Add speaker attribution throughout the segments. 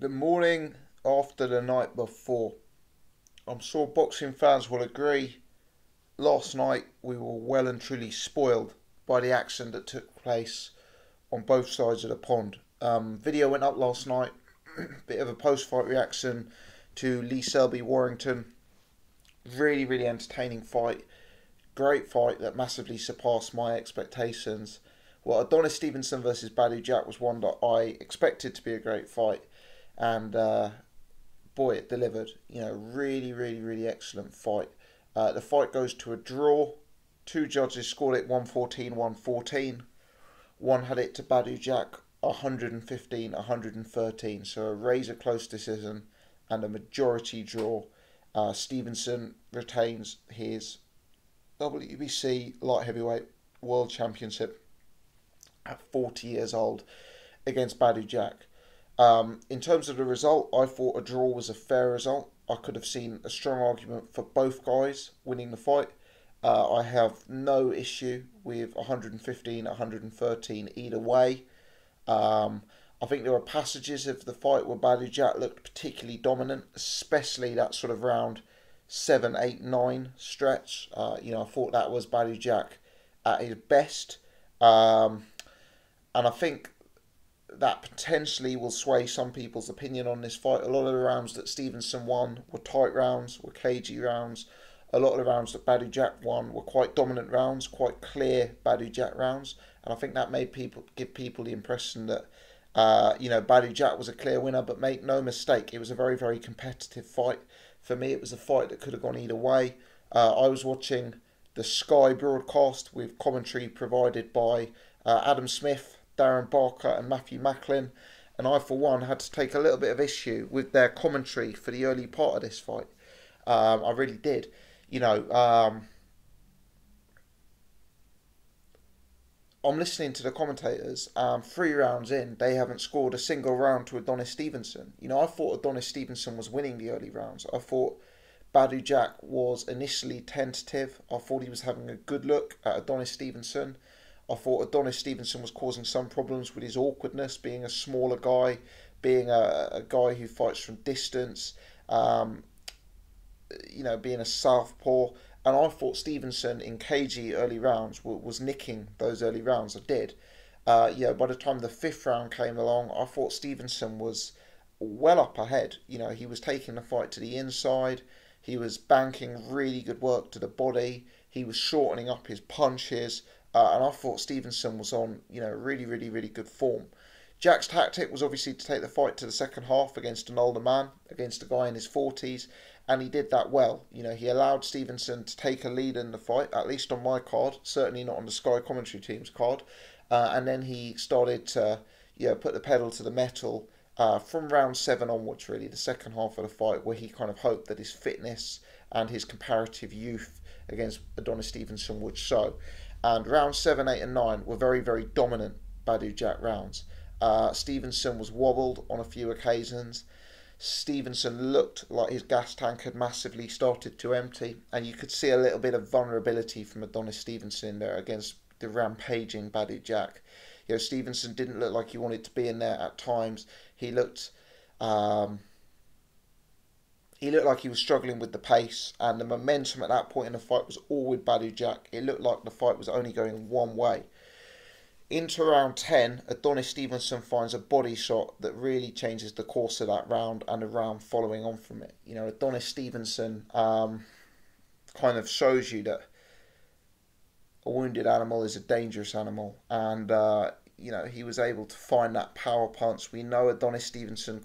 Speaker 1: The morning after the night before. I'm sure boxing fans will agree. Last night we were well and truly spoiled by the action that took place on both sides of the pond. Video went up last night. Bit of a post-fight reaction to Selby Warrington. Really, really entertaining fight. Great fight that massively surpassed my expectations. Well, Adonis Stevenson versus Badou Jack was one that I expected to be a great fight, and boy, it delivered. Really, really, really excellent fight. The fight goes to a draw. Two judges scored it 114, 114. One had it to Badou Jack 115, 113. So a razor close decision and a majority draw. Stevenson retains his WBC light heavyweight world championship at 40 years old against Badou Jack. In terms of the result, I thought a draw was a fair result. I could have seen a strong argument for both guys winning the fight. I have no issue with 115, 113 either way. I think there were passages of the fight where Badou Jack looked particularly dominant, especially that sort of round 7, 8, 9 stretch. I thought that was Badou Jack at his best. And I think that potentially will sway some people's opinion on this fight. A lot of the rounds that Stevenson won were tight rounds, were cagey rounds. A lot of the rounds that Badou Jack won were quite dominant rounds, quite clear Badou Jack rounds. And I think that made give people the impression that, Badou Jack was a clear winner. But make no mistake, it was a very, very competitive fight. For me, it was a fight that could have gone either way. I was watching the Sky broadcast with commentary provided by Adam Smith, Darren Barker and Matthew Macklin, and I for one had to take a little bit of issue with their commentary for the early part of this fight. I really did. I'm listening to the commentators. 3 rounds in, they haven't scored a single round to Adonis Stevenson. I thought Adonis Stevenson was winning the early rounds. I thought Badou Jack was initially tentative. I thought he was having a good look at Adonis Stevenson. I thought Adonis Stevenson was causing some problems with his awkwardness, being a smaller guy, being a guy who fights from distance, being a southpaw. And I thought Stevenson in cagey early rounds was nicking those early rounds. I did. By the time the 5th round came along, I thought Stevenson was well up ahead. He was taking the fight to the inside. He was banking really good work to the body. He was shortening up his punches. And I thought Stevenson was on, really, really, really good form. Jack's tactic was obviously to take the fight to the second half against an older man, against a guy in his 40s, and he did that well. He allowed Stevenson to take a lead in the fight, at least on my card, certainly not on the Sky commentary team's card, and then he started to, put the pedal to the metal from round 7 onwards, really, the second half of the fight, where he kind of hoped that his fitness and his comparative youth against Adonis Stevenson would show. And rounds 7, 8 and 9 were very, very dominant Badou Jack rounds. Stevenson was wobbled on a few occasions. Stevenson looked like his gas tank had massively started to empty. And you could see a little bit of vulnerability from Adonis Stevenson in there against the rampaging Badou Jack. Stevenson didn't look like he wanted to be in there at times. He looked like he was struggling with the pace, and the momentum at that point in the fight was all with Badou Jack. It looked like the fight was only going one way. Into round 10, Adonis Stevenson finds a body shot that really changes the course of that round and the round following on from it. Adonis Stevenson kind of shows you that a wounded animal is a dangerous animal, and he was able to find that power punch. We know Adonis Stevenson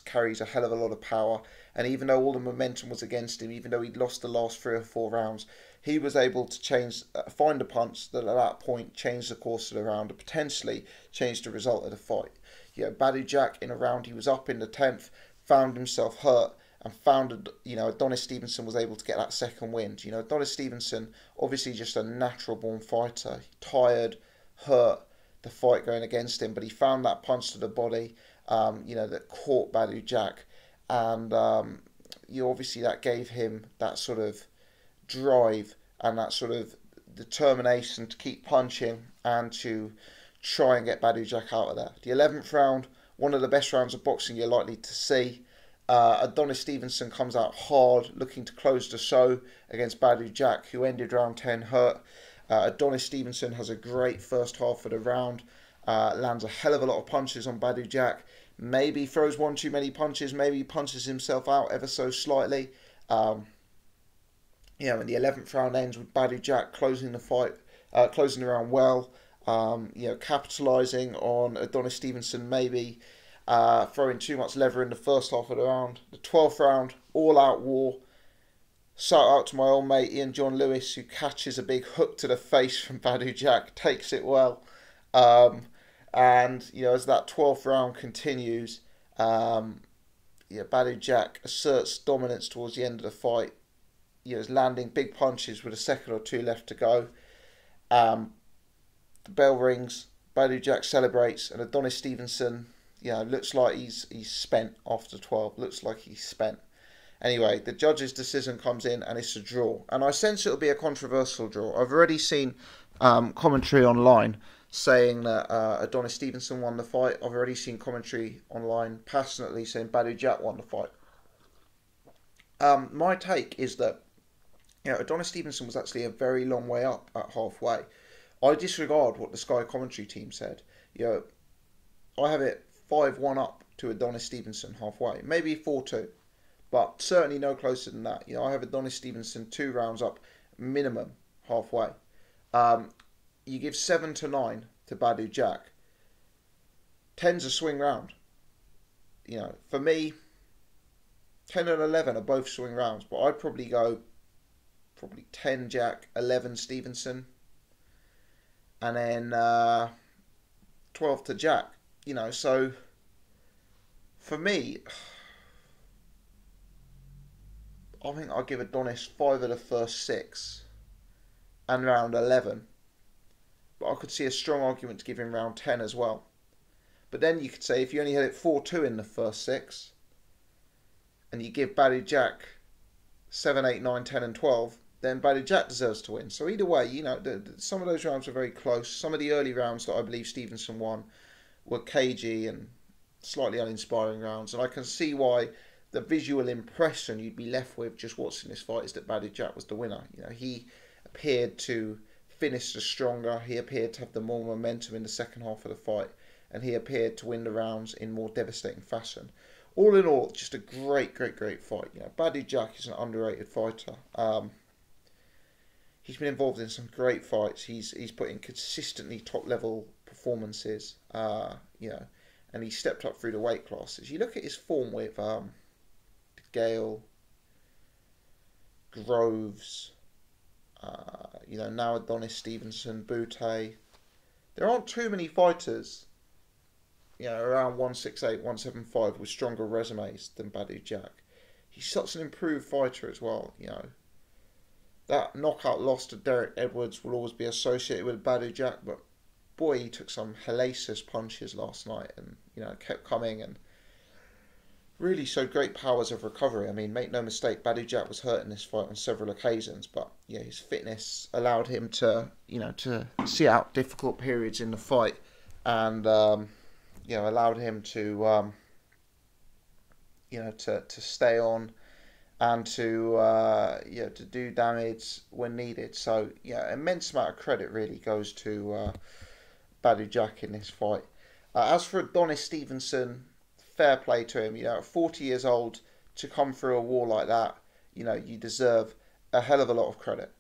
Speaker 1: carries a hell of a lot of power, and even though all the momentum was against him, even though he'd lost the last 3 or 4 rounds, he was able to find a punch that at that point changed the course of the round and potentially changed the result of the fight. Badou Jack in a round he was up in the 10th, found himself hurt, and found, Adonis Stevenson was able to get that second wind. Adonis Stevenson, obviously just a natural born fighter, tired, hurt, the fight going against him, but he found that punch to the body, that caught Badou Jack, and obviously that gave him that sort of drive and that sort of determination to keep punching and to try and get Badou Jack out of there. The 11th round one of the best rounds of boxing you're likely to see. Adonis Stevenson comes out hard, looking to close the show against Badou Jack, who ended round 10 hurt. Adonis Stevenson has a great first half of the round, lands a hell of a lot of punches on Badou Jack. Maybe throws one too many punches, maybe punches himself out ever so slightly. And the 11th round ends with Badou Jack closing the fight, closing the round well. Capitalising on Adonis Stevenson, maybe throwing too much lever in the first half of the round. The 12th round, all-out war. Shout out to my old mate Ian John Lewis, who catches a big hook to the face from Badou Jack, takes it well. As that 12th round continues, Badou Jack asserts dominance towards the end of the fight. Is landing big punches with a second or two left to go. The bell rings, Badou Jack celebrates, and Adonis Stevenson, looks like he's spent after 12. Looks like he's spent. Anyway, the judge's decision comes in, and it's a draw. And I sense it'll be a controversial draw. I've already seen commentary online saying that Adonis Stevenson won the fight. I've already seen commentary online passionately saying Badou Jack won the fight. My take is that Adonis Stevenson was actually a very long way up at halfway. I disregard what the Sky commentary team said. I have it 5-1 up to Adonis Stevenson halfway. Maybe 4-2. But certainly no closer than that. I have Adonis Stevenson 2 rounds up minimum halfway. You give 7-9 to Badou Jack. 10's a swing round. For me, 10 and 11 are both swing rounds. But I'd probably go 10 Jack, 11 Stevenson. And then 12 to Jack. So for me, I think I'll give Adonis 5 of the first 6 and round 11. But I could see a strong argument to give him round 10 as well. But then you could say if you only had it 4-2 in the first 6 and you give Badou Jack 7, 8, 9, 10 and 12, then Badou Jack deserves to win. So either way, some of those rounds were very close. Some of the early rounds that I believe Stevenson won were cagey and slightly uninspiring rounds. And I can see why the visual impression you'd be left with just watching this fight is that Badou Jack was the winner. He appeared to finish the stronger. He appeared to have the more momentum in the second half of the fight. And he appeared to win the rounds in more devastating fashion. All in all, just a great, great, great fight. Badou Jack is an underrated fighter. He's been involved in some great fights. He's put in consistently top level performances. And he stepped up through the weight classes. You look at his form with Gale, Groves, now Adonis Stevenson, Boutte. There aren't too many fighters, around 168, 175 with stronger resumes than Badou Jack. He's such an improved fighter as well, That knockout loss to Derek Edwards will always be associated with Badou Jack, but boy, he took some hellacious punches last night and, kept coming and really showed great powers of recovery. I mean, make no mistake, Badou Jack was hurt in this fight on several occasions, but his fitness allowed him to, to see out difficult periods in the fight and, allowed him to, to stay on and to do damage when needed. So immense amount of credit really goes to Badou Jack in this fight. As for Adonis Stevenson, fair play to him. At 40 years old to come through a war like that, you deserve a hell of a lot of credit.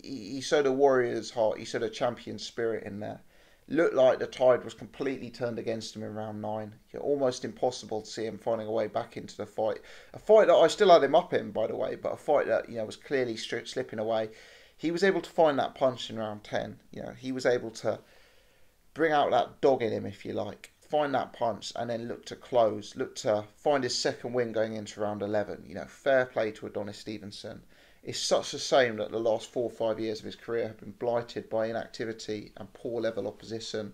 Speaker 1: He showed a warrior's heart. He showed a champion spirit in there. Looked like the tide was completely turned against him in round 9. Almost impossible to see him finding a way back into the fight. A fight that I still had him up in, by the way, but a fight that was clearly slipping away. He was able to find that punch in round 10. He was able to bring out that dog in him, if you like. Find that punch and then look to close. Look to find his second win going into round 11. Fair play to Adonis Stevenson. It's such a shame that the last 4 or 5 years of his career have been blighted by inactivity and poor level opposition.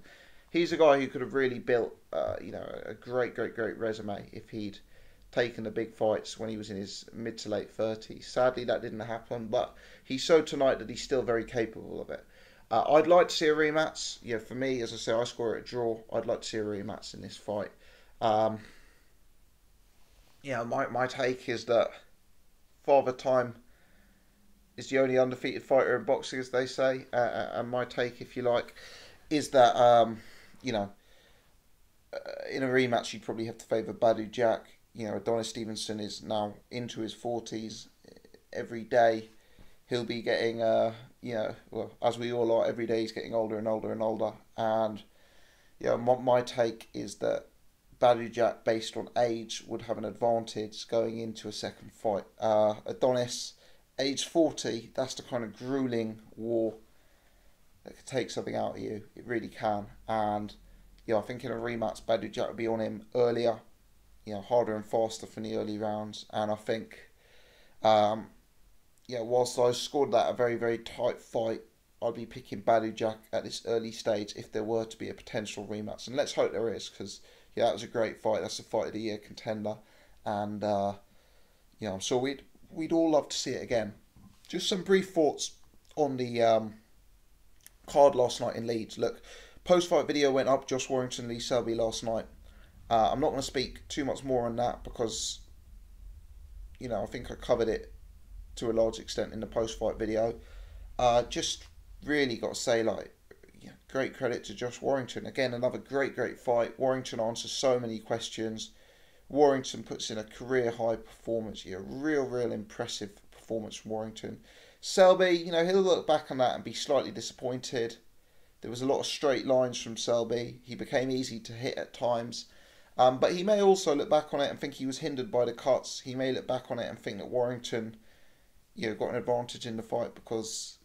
Speaker 1: He's a guy who could have really built, a great, great, great resume if he'd taken the big fights when he was in his mid to late 30s. Sadly, that didn't happen, but he showed tonight that he's still very capable of it. I'd like to see a rematch. Yeah, for me, as I say, I score it a draw. I'd like to see a rematch in this fight. Um, my take is that Father Time is the only undefeated fighter in boxing, as they say. And my take, if you like, is that you know, in a rematch, you'd probably have to favour Badou Jack. Adonis Stevenson is now into his 40s. Every day, he'll be getting, well, as we all are, every day he's getting older and older and older. And, my take is that Badou Jack, based on age, would have an advantage going into a second fight. Adonis, age 40, that's the kind of grueling war that could take something out of you. It really can. And, I think in a rematch, Badou Jack would be on him earlier, harder and faster from the early rounds. And I think, whilst I scored that a very, very tight fight, I'd be picking Badou Jack at this early stage if there were to be a potential rematch. And let's hope there is, because, that was a great fight. That's a fight of the year contender. And, I'm sure we'd all love to see it again. Just some brief thoughts on the card last night in Leeds. Look, post-fight video went up, Josh Warrington, Lee Selby last night. I'm not going to speak too much more on that because, I think I covered it to a large extent in the post-fight video. Just really got to say, great credit to Josh Warrington. Again, another great fight. Warrington answers so many questions. Warrington puts in a career-high performance. Real impressive performance from Warrington. Selby, he'll look back on that and be slightly disappointed. There was a lot of straight lines from Selby. He became easy to hit at times. But he may also look back on it and think he was hindered by the cuts. He may look back on it and think that Warrington, got an advantage in the fight because,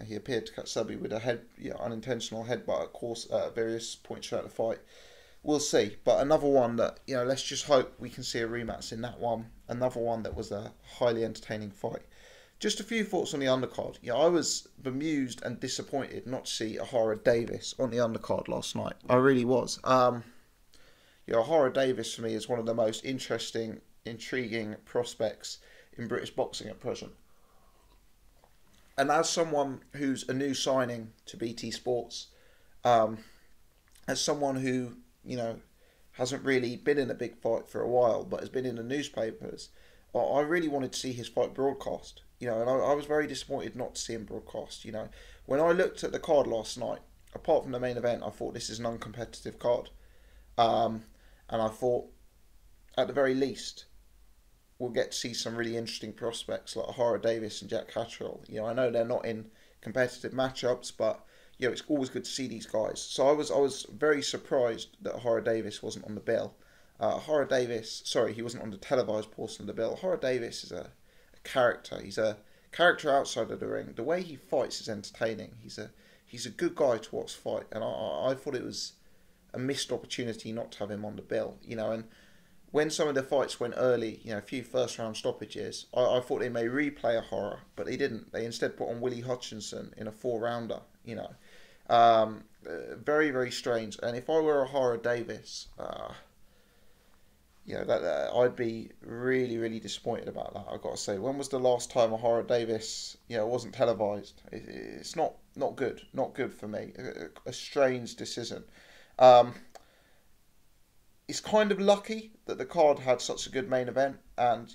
Speaker 1: he appeared to cut Selby with a unintentional headbutt at various points throughout the fight. We'll see. But another one that, let's just hope we can see a rematch in that one. Another one that was a highly entertaining fight. Just a few thoughts on the undercard. I was bemused and disappointed not to see Ohara Davies on the undercard last night. I really was. Ohara Davies for me is one of the most interesting, intriguing prospects in British boxing at present. And as someone who's a new signing to BT Sports, as someone who, hasn't really been in a big fight for a while, but has been in the newspapers, I really wanted to see his fight broadcast. And I was very disappointed not to see him broadcast. When I looked at the card last night, apart from the main event, I thought this is an uncompetitive card. And I thought, at the very least, we'll get to see some really interesting prospects like Ohara Davies and Jack Catterall. I know they're not in competitive matchups, but it's always good to see these guys. So I was very surprised that Ohara Davies wasn't on the bill. Ohara Davies, he wasn't on the televised portion of the bill. Ohara Davies is a character. He's a character outside of the ring. The way he fights is entertaining. He's a good guy to watch fight, and I thought it was a missed opportunity not to have him on the bill. And when some of the fights went early, a few first round stoppages, I thought they may replay Ohara, but they didn't. They instead put on Willie Hutchinson in a 4-rounder. Very, very strange. And if I were Ohara Davies, I'd be really, really disappointed about that. I've got to say, when was the last time Ohara Davies, wasn't televised? It's not good, not good for me. A strange decision. It's kind of lucky that the card had such a good main event, and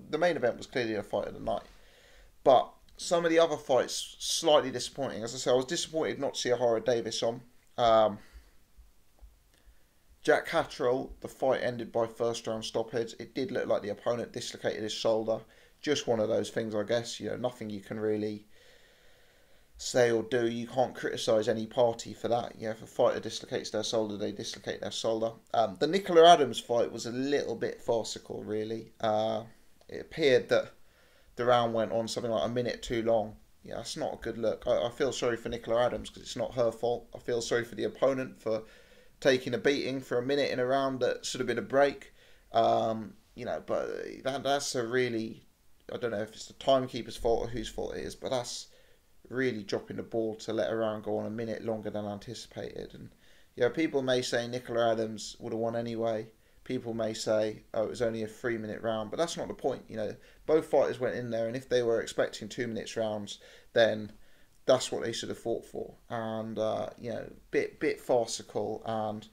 Speaker 1: the main event was clearly a fight of the night. But some of the other fights slightly disappointing. As I say, I was disappointed not to see Ohara Davies on. Jack Catterall, the fight ended by first round stoppage. It did look like the opponent dislocated his shoulder. Just one of those things, I guess. Nothing you can really say or do. You can't criticise any party for that. If a fighter dislocates their shoulder, they dislocate their shoulder. The Nicola Adams fight was a little bit farcical, really. It appeared that the round went on something like a minute too long. That's not a good look. I feel sorry for Nicola Adams because it's not her fault. I feel sorry for the opponent for taking a beating for a minute in a round that should have been a break. But that's a really, I don't know if it's the timekeeper's fault or whose fault it is, but that's really dropping the ball to let a round go on a minute longer than anticipated. And people may say Nicola Adams would have won anyway. People may say, it was only a 3-minute round, but that's not the point. Both fighters went in there, and if they were expecting 2 minutes rounds, then that's what they should have fought for. And you know, bit farcical, and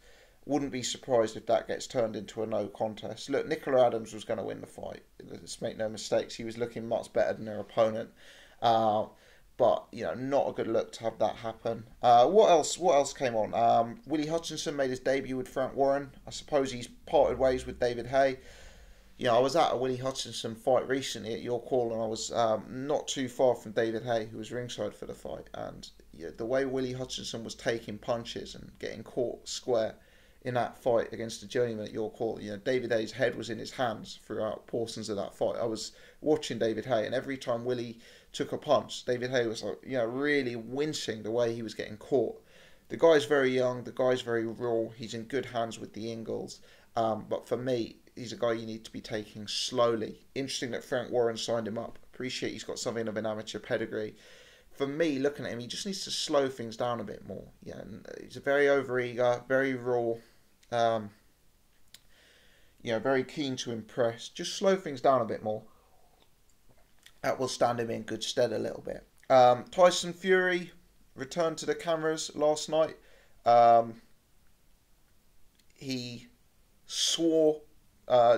Speaker 1: wouldn't be surprised if that gets turned into a no contest. Look, Nicola Adams was going to win the fight. Let's make no mistakes. He was looking much better than their opponent. But you know, not a good look to have that happen. What else? What else came on? Willie Hutchinson made his debut with Frank Warren. I suppose he's parted ways with David Haye. You know, I was at a Willie Hutchinson fight recently at Your Call, and I was not too far from David Haye, who was ringside for the fight. And you know, the way Willie Hutchinson was taking punches and getting caught square in that fight against the journeyman at Your Call, you know, David Haye's head was in his hands throughout portions of that fight. I was watching David Haye, and every time Willie took a punch, David Haye was like, you know, really wincing the way he was getting caught. The guy's very young, the guy's very raw, he's in good hands with the Ingalls, but for me, he's a guy you need to be taking slowly. Interesting that Frank Warren signed him up. Appreciate he's got something of an amateur pedigree. For me, looking at him, he just needs to slow things down a bit more. Yeah, and he's a very overeager, very raw, you know, very keen to impress. Just slow things down a bit more. That will stand him in good stead a little bit. Tyson Fury returned to the cameras last night. He swore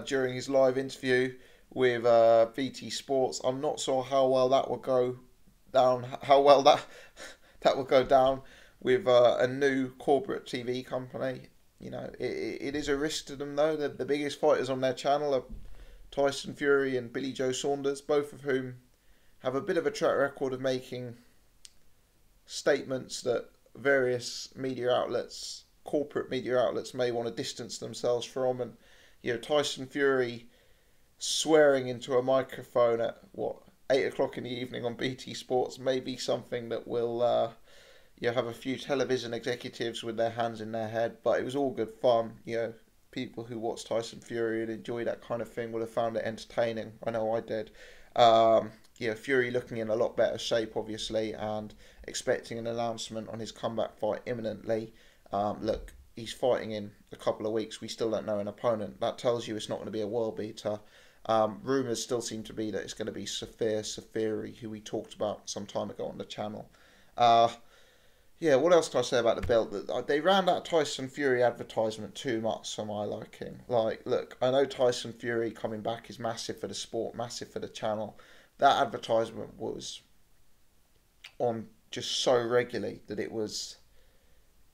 Speaker 1: during his live interview with BT Sports. I'm not sure how well that will go down. How well that will go down with a new corporate TV company. You know, it is a risk to them though. The biggest fighters on their channel are Tyson Fury and Billy Joe Saunders, both of whom have a bit of a track record of making statements that various media outlets, corporate media outlets, may want to distance themselves from. And you know, Tyson Fury swearing into a microphone at 8 o'clock in the evening on BT Sports may be something that will you know, have a few television executives with their hands in their head. But it was all good fun. You know, people who watch Tyson Fury and enjoy that kind of thing would have found it entertaining. I know I did. You know, Fury looking in a lot better shape, obviously, and expecting an announcement on his comeback fight imminently. Look, he's fighting in a couple of weeks. We still don't know an opponent. That tells you it's not going to be a world beater. Rumours still seem to be that it's going to be Safiri, who we talked about some time ago on the channel. Yeah, what else can I say about the belt? They ran that Tyson Fury advertisement too much for my liking. Like, look, I know Tyson Fury coming back is massive for the sport, massive for the channel. That advertisement was on just so regularly that it was,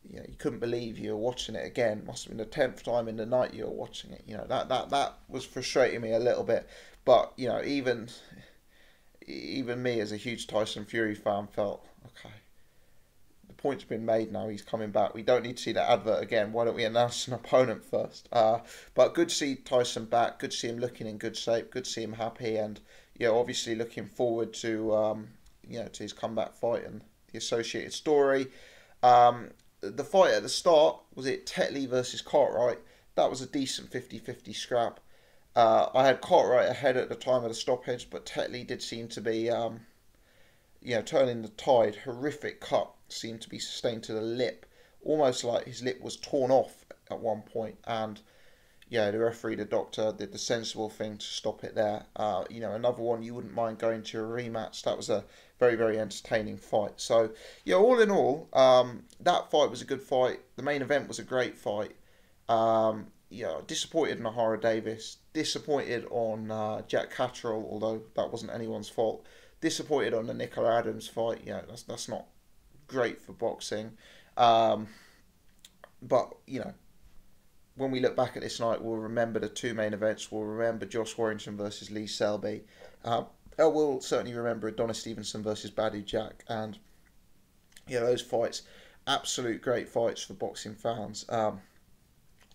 Speaker 1: you know, you couldn't believe you were watching it again. Must have been the 10th time in the night you were watching it. You know, that was frustrating me a little bit. But, you know, even me as a huge Tyson Fury fan felt, okay, the point's been made now, he's coming back. We don't need to see that advert again. Why don't we announce an opponent first? But good to see Tyson back. Good to see him looking in good shape. Good to see him happy. And, you know, obviously looking forward to, you know, to his comeback fight and the associated story. The fight at the start, was it Tetley versus Cartwright? That was a decent 50-50 scrap. I had Cartwright ahead at the time of the stoppage, but Tetley did seem to be, you know, turning the tide. Horrific cut seemed to be sustained to the lip, almost like his lip was torn off at one point. And yeah, the referee, the doctor, did the sensible thing to stop it there. You know, another one you wouldn't mind going to a rematch. That was a very, very entertaining fight. So, yeah, all in all, that fight was a good fight. The main event was a great fight. Yeah, disappointed in Ohara Davies. Disappointed on Jack Catterall, although that wasn't anyone's fault. Disappointed on the Nicola Adams fight. Yeah, that's not great for boxing. But, you know, when we look back at this night, we'll remember the two main events. We'll remember Josh Warrington versus Lee Selby. We'll certainly remember Adonis Stevenson versus Badou Jack. And, yeah, those fights, absolute great fights for boxing fans. I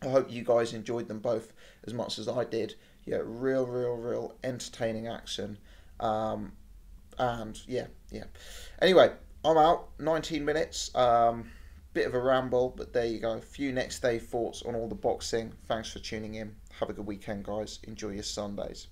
Speaker 1: hope you guys enjoyed them both as much as I did. Yeah, real entertaining action. And, yeah. Anyway, I'm out. 19 minutes. Bit of a ramble, but there you go. A few next day thoughts on all the boxing. Thanks for tuning in. Have a good weekend, guys. Enjoy your Sundays.